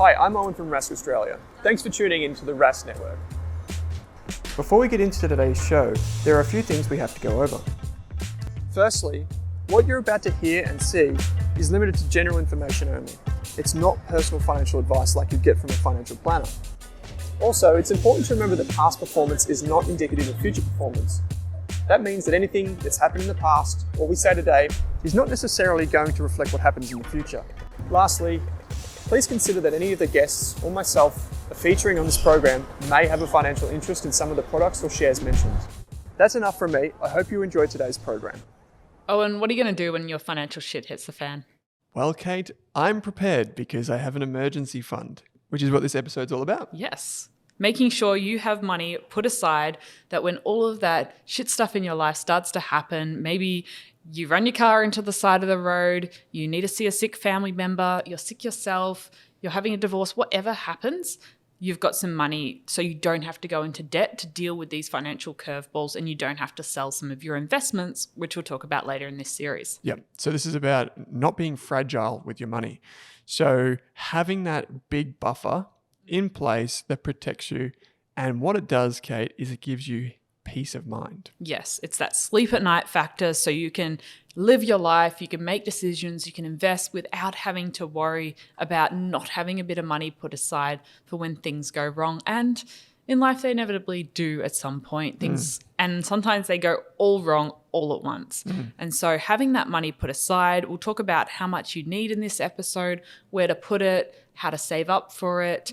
Hi, I'm Owen from Rask Australia. Thanks for tuning in to the Rask Network. Before we get into today's show, there are a few things we have to go over. Firstly, what you're about to hear and see is limited to general information only. It's not personal financial advice like you'd get from a financial planner. Also, it's important to remember that past performance is not indicative of future performance. That means that anything that's happened in the past, or we say today, is not necessarily going to reflect what happens in the future. Lastly, please consider that any of the guests or myself are featuring on this program may have a financial interest in some of the products or shares mentioned. That's enough from me. I hope you enjoyed today's program. Owen, what are you going to do when your financial shit hits the fan? Well, Kate, I'm prepared because I have an emergency fund, which is what this episode's all about. Yes. Making sure you have money put aside that when all of that shit stuff in your life starts to happen, maybe you run your car into the side of the road, you need to see a sick family member, you're sick yourself, you're having a divorce, whatever happens, you've got some money so you don't have to go into debt to deal with these financial curveballs, and you don't have to sell some of your investments, which we'll talk about later in this series. Yeah. So this is about not being fragile with your money. So having that big buffer in place that protects you. And what it does, Kate, is it gives you peace of mind. Yes, it's that sleep at night factor, so you can live your life, you can make decisions, you can invest without having to worry about not having a bit of money put aside for when things go wrong. And in life, they inevitably do at some point. And sometimes they go all wrong all at once. And so having that money put aside, we'll talk about how much you need in this episode, where to put it, how to save up for it,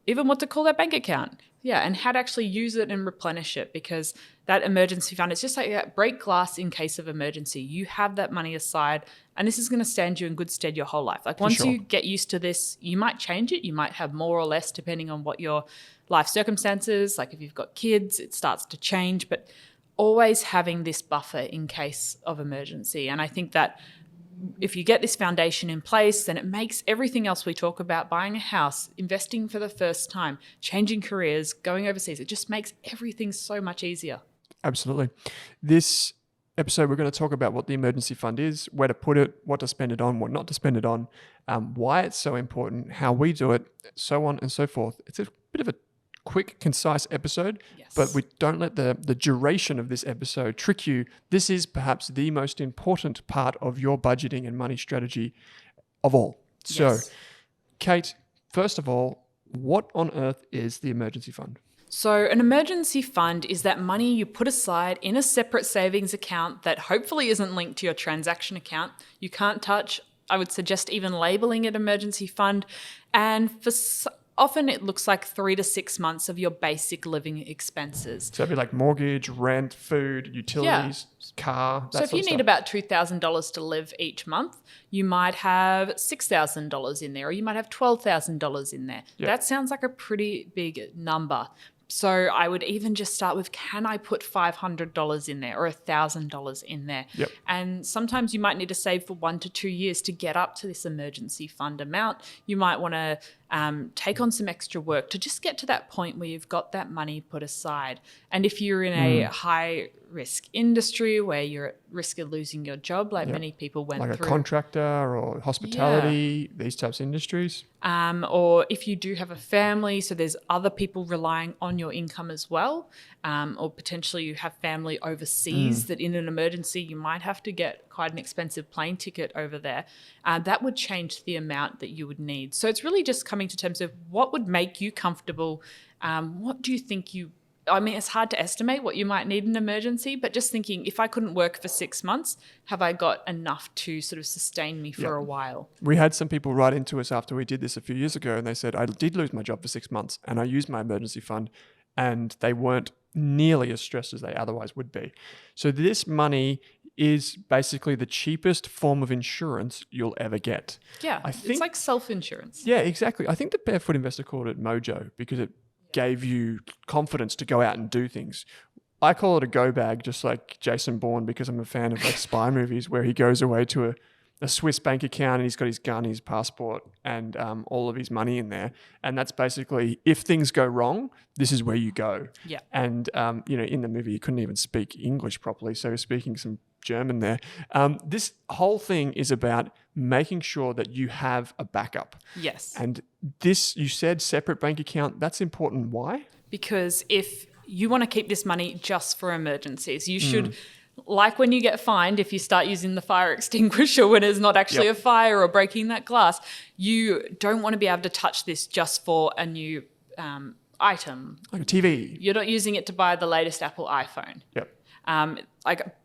even what to call that bank account. Yeah, and how to actually use it and replenish it, because that emergency fund, it's just like that break glass in case of emergency. You have that money aside, and this is going to stand you in good stead your whole life. Like once you get used to this, you might change it. You might have more or less depending on what your life circumstances, like if you've got kids, it starts to change, but always having this buffer in case of emergency. And I think that if you get this foundation in place, then it makes everything else we talk about, buying a house, investing for the first time, changing careers, going overseas, it just makes everything so much easier. Absolutely. This episode, we're going to talk about what the emergency fund is, where to put it, what to spend it on, what not to spend it on, why it's so important, how we do it, so on and so forth. It's a bit of a quick, concise episode, but we don't let the duration of this episode trick you. This is perhaps the most important part of your budgeting and money strategy of all. So, Kate, first of all, what on earth is the emergency fund? So an emergency fund is that money you put aside in a separate savings account that hopefully isn't linked to your transaction account. You can't touch. I would suggest even labeling it emergency fund. And often it looks like 3 to 6 months of your basic living expenses. So it'd be like mortgage, rent, food, utilities, car, that So if you need about $2,000 to live each month, you might have $6,000 in there, or you might have $12,000 in there. Yep. That sounds like a pretty big number. So I would even just start with, can I put $500 in there or $1,000 in there? Yep. And sometimes you might need to save for 1 to 2 years to get up to this emergency fund amount. You might want to take on some extra work to just get to that point where you've got that money put aside. And if you're in a high risk industry where you're at risk of losing your job, like many people went like through. Like a contractor or hospitality, these types of industries. Or if you do have a family, so there's other people relying on your income as well, or potentially you have family overseas that in an emergency you might have to get quite an expensive plane ticket over there. That would change the amount that you would need. So it's really just coming to terms of what would make you comfortable. What do you think it's hard to estimate what you might need in an emergency, but just thinking, if I couldn't work for 6 months, have I got enough to sort of sustain me for a while? We had some people write into us after we did this a few years ago, and they said, I did lose my job for 6 months and I used my emergency fund, and they weren't nearly as stressed as they otherwise would be. So this money is basically the cheapest form of insurance you'll ever get. Yeah, it's like self-insurance. Yeah, exactly. I think the Barefoot Investor called it Mojo because it gave you confidence to go out and do things. I call it a go bag, just like Jason Bourne, because I'm a fan of like spy movies where he goes away to a Swiss bank account, and he's got his gun, his passport, and all of his money in there. And that's basically, if things go wrong, this is where you go. Yeah. And, in the movie, he couldn't even speak English properly, so he was speaking some German there. This whole thing is about making sure that you have a backup. Yes. And this, you said separate bank account, that's important. Why? Because if you want to keep this money just for emergencies, you should, like when you get fined, if you start using the fire extinguisher when it's not actually a fire or breaking that glass, you don't want to be able to touch this just for a new item. Like a TV. You're not using it to buy the latest Apple iPhone. Yep. Like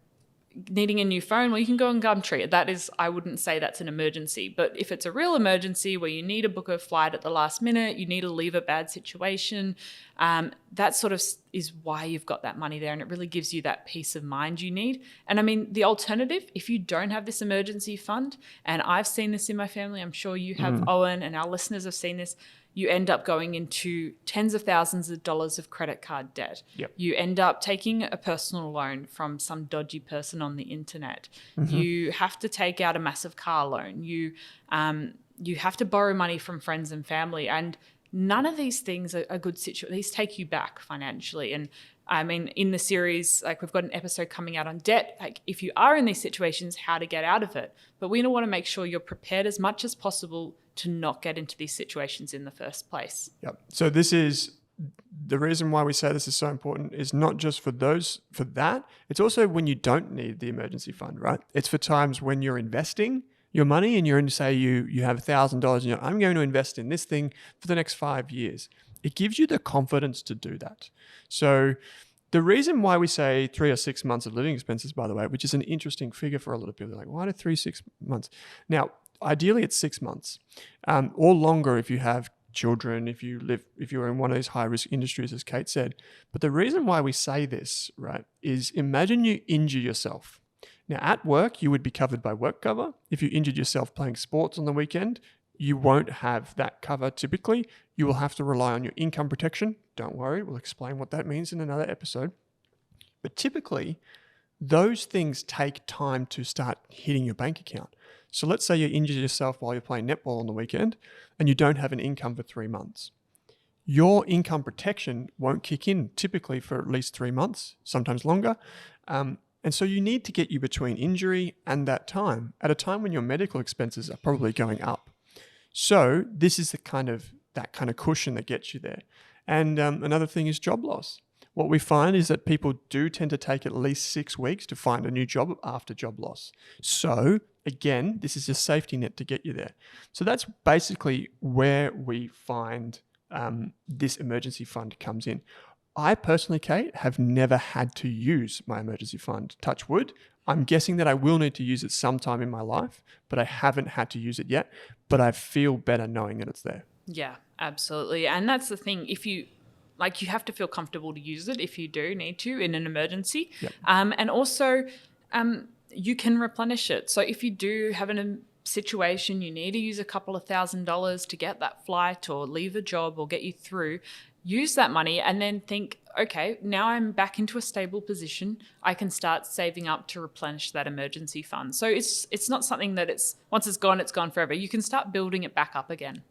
needing a new phone, well, you can go on Gumtree. That is, I wouldn't say that's an emergency. But if it's a real emergency where you need to book a flight at the last minute, you need to leave a bad situation, that sort of is why you've got that money there. And it really gives you that peace of mind you need. And I mean, the alternative, if you don't have this emergency fund, and I've seen this in my family, I'm sure you have, Owen, and our listeners have seen this, you end up going into tens of thousands of dollars of credit card debt. Yep. You end up taking a personal loan from some dodgy person on the internet. You have to take out a massive car loan. You have to borrow money from friends and family. And none of these things are good situations. These take you back financially. And I mean, in the series, like we've got an episode coming out on debt. Like if you are in these situations, how to get out of it. But we want to make sure you're prepared as much as possible to not get into these situations in the first place. Yep. So this is the reason why we say this is so important is not just for that. It's also when you don't need the emergency fund, right? It's for times when you're investing your money and you're in, say you have $1,000 and you're, I'm going to invest in this thing for the next 5 years. It gives you the confidence to do that. So the reason why we say 3 or 6 months of living expenses, by the way, which is an interesting figure for a lot of people, they're like, why do 3-6 months? Now, ideally it's 6 months, or longer if you have children, if you're in one of these high risk industries, as Kate said. But the reason why we say this, right, is imagine you injure yourself. Now at work, you would be covered by work cover. If you injured yourself playing sports on the weekend, you won't have that cover typically. You will have to rely on your income protection. Don't worry, we'll explain what that means in another episode. But typically, those things take time to start hitting your bank account. So let's say you injure yourself while you're playing netball on the weekend and you don't have an income for 3 months. Your income protection won't kick in typically for at least 3 months, sometimes longer. And so you need to get you between injury and that time, at a time when your medical expenses are probably going up. So this is that kind of cushion that gets you there. And another thing is job loss. What we find is that people do tend to take at least 6 weeks to find a new job after job loss. So again, this is a safety net to get you there. So that's basically where we find this emergency fund comes in. I personally, Kate, have never had to use my emergency fund. Touch wood. I'm guessing that I will need to use it sometime in my life, but I haven't had to use it yet. But I feel better knowing that it's there. Yeah, absolutely. And that's the thing. If you have to feel comfortable to use it if you do need to in an emergency. Yep. And also, you can replenish it. So if you do have a situation, you need to use a couple of $1,000s to get that flight or leave a job or get you through, use that money and then think, okay, now I'm back into a stable position. I can start saving up to replenish that emergency fund. So it's not something that once it's gone forever. You can start building it back up again.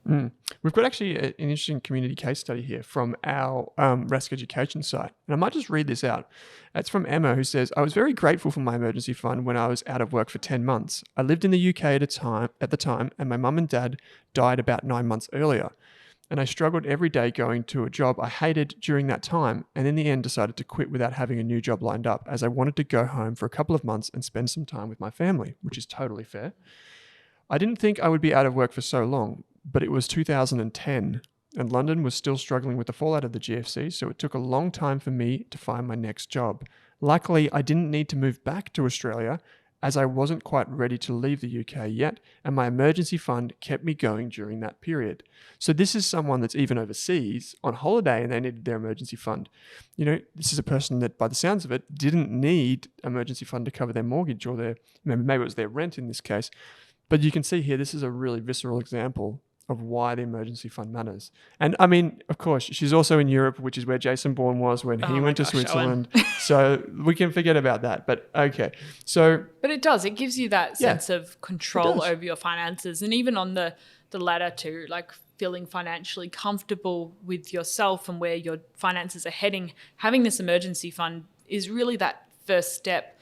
We've got actually an interesting community case study here from our Rask education site. And I might just read this out. It's from Emma, who says, I was very grateful for my emergency fund when I was out of work for 10 months. I lived in the UK at the time, and my mum and dad died about 9 months earlier. And I struggled every day going to a job I hated during that time, and in the end decided to quit without having a new job lined up, as I wanted to go home for a couple of months and spend some time with my family, which is totally fair. I didn't think I would be out of work for so long, but it was 2010, and London was still struggling with the fallout of the GFC, so it took a long time for me to find my next job. Luckily, I didn't need to move back to Australia, as I wasn't quite ready to leave the UK yet, and my emergency fund kept me going during that period. So this is someone that's even overseas on holiday and they needed their emergency fund. This is a person that, by the sounds of it, didn't need emergency fund to cover their mortgage or maybe it was their rent in this case. But you can see here, this is a really visceral example of why the emergency fund matters. And I mean, of course, she's also in Europe, which is where Jason Bourne was when he went to Switzerland. So we can forget about that. But okay. But it does. It gives you that sense of control over your finances. And even on the ladder to like feeling financially comfortable with yourself and where your finances are heading, having this emergency fund is really that first step.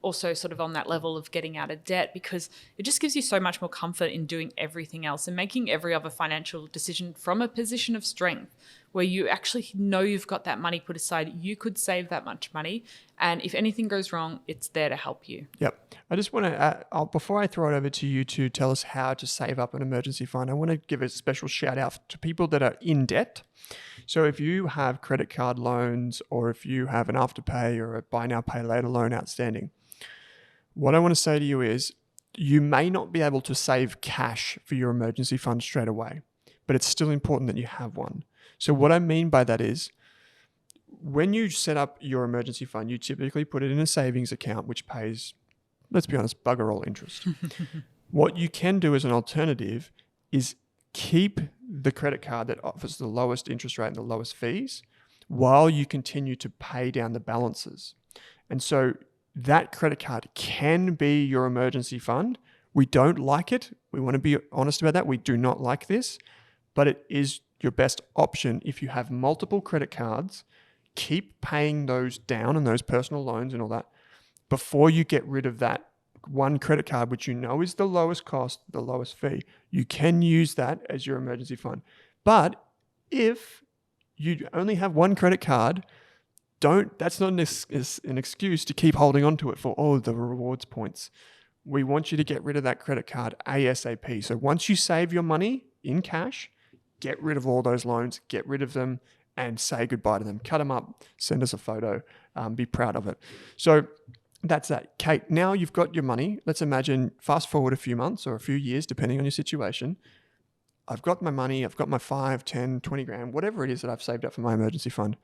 Also sort of on that level of getting out of debt, because it just gives you so much more comfort in doing everything else and making every other financial decision from a position of strength where you actually know you've got that money put aside. You could save that much money, and if anything goes wrong, it's there to help you. Yep. I just want to, before I throw it over to you to tell us how to save up an emergency fund, I want to give a special shout out to people that are in debt. So if you have credit card loans, or if you have an afterpay or a buy now, pay later loan outstanding, what I want to say to you is you may not be able to save cash for your emergency fund straight away, but it's still important that you have one. So what I mean by that is when you set up your emergency fund, you typically put it in a savings account, which pays, let's be honest, bugger all interest. What you can do as an alternative is keep the credit card that offers the lowest interest rate and the lowest fees while you continue to pay down the balances. And so that credit card can be your emergency fund. We don't like it. We want to be honest about that. We do not like this, but it is your best option if you have multiple credit cards. Keep paying those down and those personal loans and all that before you get rid of that one credit card, which you know is the lowest cost, the lowest fee. You can use that as your emergency fund. But if you only have one credit card, that's not an excuse to keep holding on to it for all the rewards points. We want you to get rid of that credit card ASAP. So once you save your money in cash, get rid of all those loans, get rid of them, and say goodbye to them. Cut them up, send us a photo, be proud of it. So that's that. Kate, now you've got your money. Let's imagine fast forward a few months or a few years, depending on your situation. I've got my money. I've got my 5, 10, 20 grand, whatever it is that I've saved up for my emergency fund.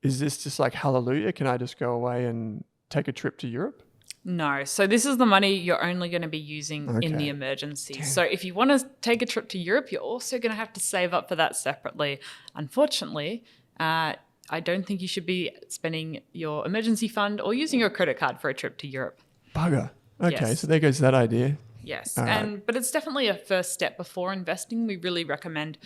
Is this just like hallelujah? Can I just go away and take a trip to Europe? No. So this is the money you're only going to be using in the emergency. Damn. So if you want to take a trip to Europe, you're also going to have to save up for that separately. Unfortunately, I don't think you should be spending your emergency fund or using your credit card for a trip to Europe. Bugger. Okay, so there goes that idea. Yes, but it's definitely a first step before investing. We really recommend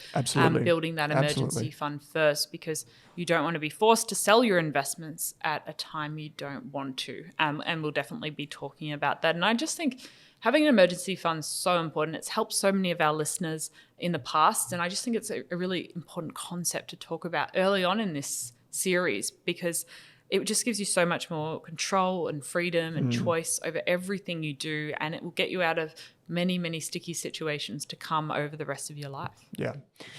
building that emergency fund first, because you don't want to be forced to sell your investments at a time you don't want to. And we'll definitely be talking about that. And I just think having an emergency fund is so important. It's helped so many of our listeners in the past. And I just think it's a really important concept to talk about early on in this series, because it just gives you so much more control and freedom and choice over everything you do, and it will get you out of many, many sticky situations to come over the rest of your life. Yeah.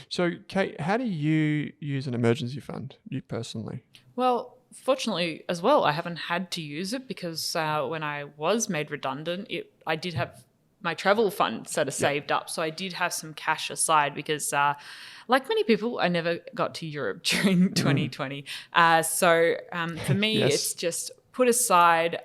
So, Kate, how do you use an emergency fund, you personally? Well, fortunately as well, I haven't had to use it because when I was made redundant, I did have my travel fund sort of saved up. So I did have some cash aside because like many people, I never got to Europe during 2020. So for me, it's just put aside.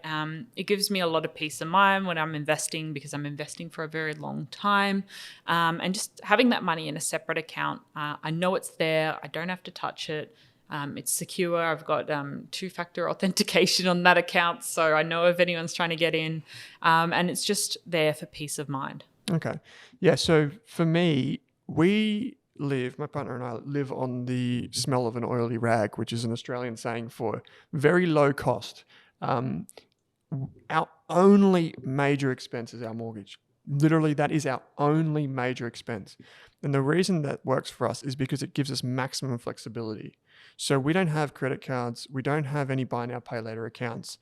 It gives me a lot of peace of mind when I'm investing, because I'm investing for a very long time. And just having that money in a separate account, I know it's there. I don't have to touch it. It's secure. I've got 2-factor authentication on that account, so I know if anyone's trying to get in, and it's just there for peace of mind. Okay. Yeah, so for me, my partner and I live on the smell of an oily rag, which is an Australian saying for very low cost. Our only major expense is our mortgage. Literally, that is our only major expense. And the reason that works for us is because it gives us maximum flexibility. So we don't have credit cards. We don't have any buy now, pay later accounts.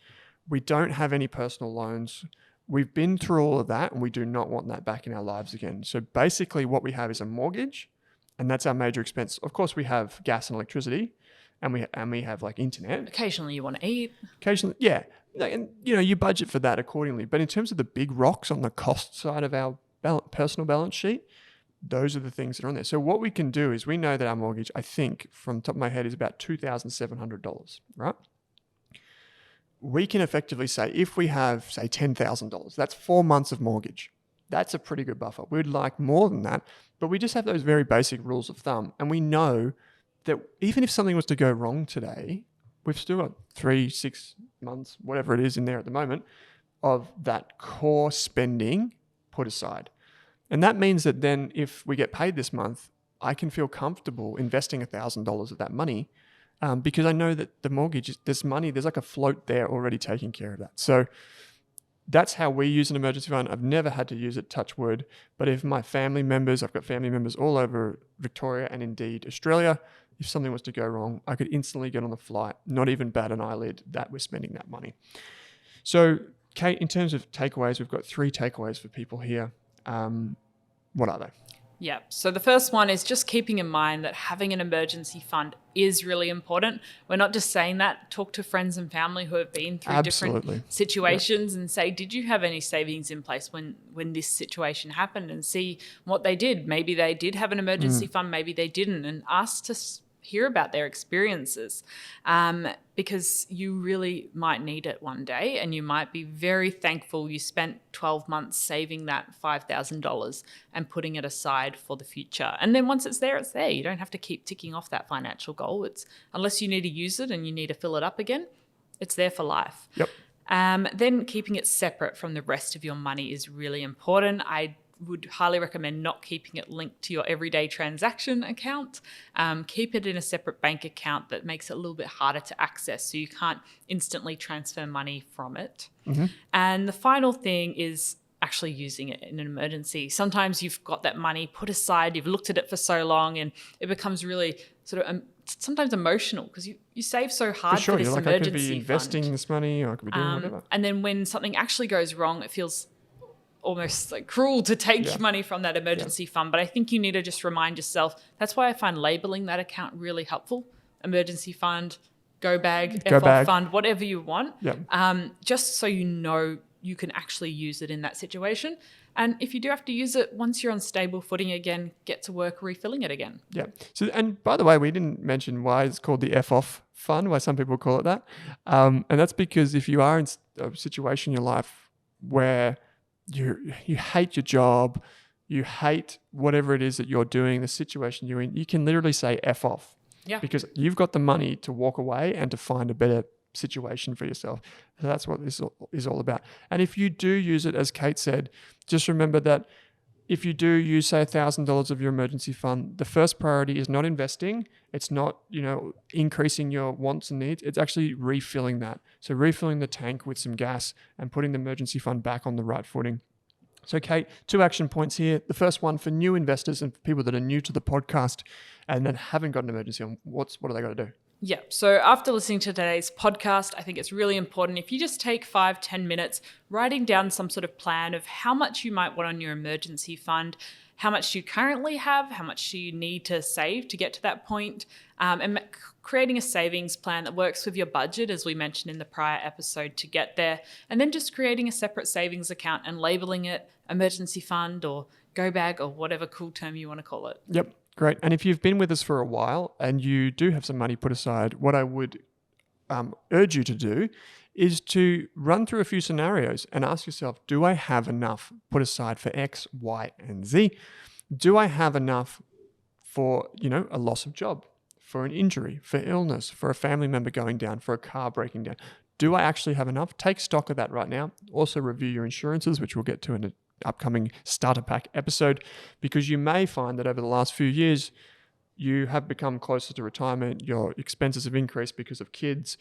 We don't have any personal loans. We've been through all of that, and we do not want that back in our lives again. So basically what we have is a mortgage, and that's our major expense. Of course, we have gas and electricity, and we have like internet. Occasionally you want to eat. Occasionally, yeah. And you budget for that accordingly. But in terms of the big rocks on the cost side of our personal balance sheet, those are the things that are on there. So what we can do is we know that our mortgage, I think, from the top of my head, is about $2,700, right? We can effectively say if we have, say, $10,000, that's 4 months of mortgage. That's a pretty good buffer. We'd like more than that, but we just have those very basic rules of thumb. And we know that even if something was to go wrong today, we've still got 3-6 months, whatever it is in there at the moment, of that core spending put aside. And that means that then if we get paid this month, I can feel comfortable investing $1,000 of that money because I know that the mortgage, there's like a float there already taking care of that. So that's how we use an emergency fund. I've never had to use it, touch wood. But if my family members, I've got family members all over Victoria and indeed Australia, if something was to go wrong, I could instantly get on the flight, not even bat an eyelid that we're spending that money. So Kate, in terms of takeaways, we've got 3 takeaways for people here. What are they? Yeah. So the first one is just keeping in mind that having an emergency fund is really important. We're not just saying that. Talk to friends and family who have been through different situations and say, did you have any savings in place when this situation happened, and see what they did. Maybe they did have an emergency fund, maybe they didn't, and ask to hear about their experiences because you really might need it one day, and you might be very thankful you spent 12 months saving that $5,000 and putting it aside for the future. And then once it's there, it's there. You don't have to keep ticking off that financial goal. It's unless you need to use it and you need to fill it up again, it's there for life. Yep. Then keeping it separate from the rest of your money is really important. I would highly recommend not keeping it linked to your everyday transaction account. Keep it in a separate bank account that makes it a little bit harder to access, so you can't instantly transfer money from it. Mm-hmm. And the final thing is actually using it in an emergency. Sometimes you've got that money put aside, you've looked at it for so long, and it becomes really sort of sometimes emotional because you save so hard for this emergency fund. I could be investing this money, or I could be doing whatever. And then when something actually goes wrong, it feels almost like cruel to take money from that emergency fund. But I think you need to just remind yourself. That's why I find labeling that account really helpful. Emergency fund, go bag, F-off fund, whatever you want. Just so you know you can actually use it in that situation. And if you do have to use it, once you're on stable footing again, get to work refilling it again. Yeah. So, and by the way, we didn't mention why it's called the F-off fund, why some people call it that. And that's because if you are in a situation in your life where you hate your job, you hate whatever it is that you're doing, the situation you're in, you can literally say F off. Yeah. Because you've got the money to walk away and to find a better situation for yourself. So that's what this is all about. And if you do use it, as Kate said, just remember that if you do use, say, $1,000 of your emergency fund, the first priority is not investing. It's not, increasing your wants and needs. It's actually refilling that. So refilling the tank with some gas and putting the emergency fund back on the right footing. So, Kate, 2 action points here. The first one for new investors and for people that are new to the podcast and then haven't got an emergency fund, what do they got to do? Yeah. So after listening to today's podcast, I think it's really important if you just take 5-10 minutes writing down some sort of plan of how much you might want on your emergency fund, how much you currently have, how much you need to save to get to that point, and creating a savings plan that works with your budget, as we mentioned in the prior episode, to get there. And then just creating a separate savings account and labeling it emergency fund or go bag or whatever cool term you want to call it. Yep. Great. And if you've been with us for a while and you do have some money put aside, what I would urge you to do is to run through a few scenarios and ask yourself, do I have enough put aside for X, Y, and Z? Do I have enough for, a loss of job, for an injury, for illness, for a family member going down, for a car breaking down? Do I actually have enough? Take stock of that right now. Also review your insurances, which we'll get to in an upcoming starter pack episode, because you may find that over the last few years, you have become closer to retirement, your expenses have increased because of kids,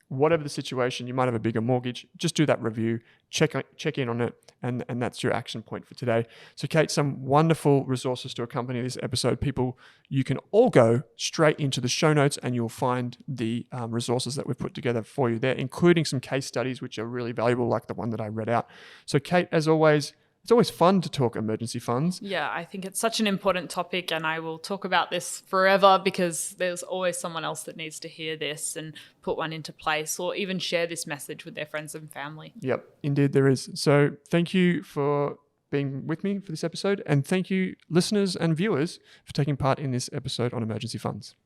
whatever the situation, you might have a bigger mortgage, just do that review, check in on it, and that's your action point for today. So Kate, some wonderful resources to accompany this episode. People, you can all go straight into the show notes and you'll find the resources that we've put together for you there, including some case studies, which are really valuable, like the one that I read out. So Kate, as always, it's always fun to talk emergency funds. Yeah, I think it's such an important topic, and I will talk about this forever because there's always someone else that needs to hear this and put one into place or even share this message with their friends and family. Yep, indeed there is. So thank you for being with me for this episode, and thank you listeners and viewers for taking part in this episode on emergency funds.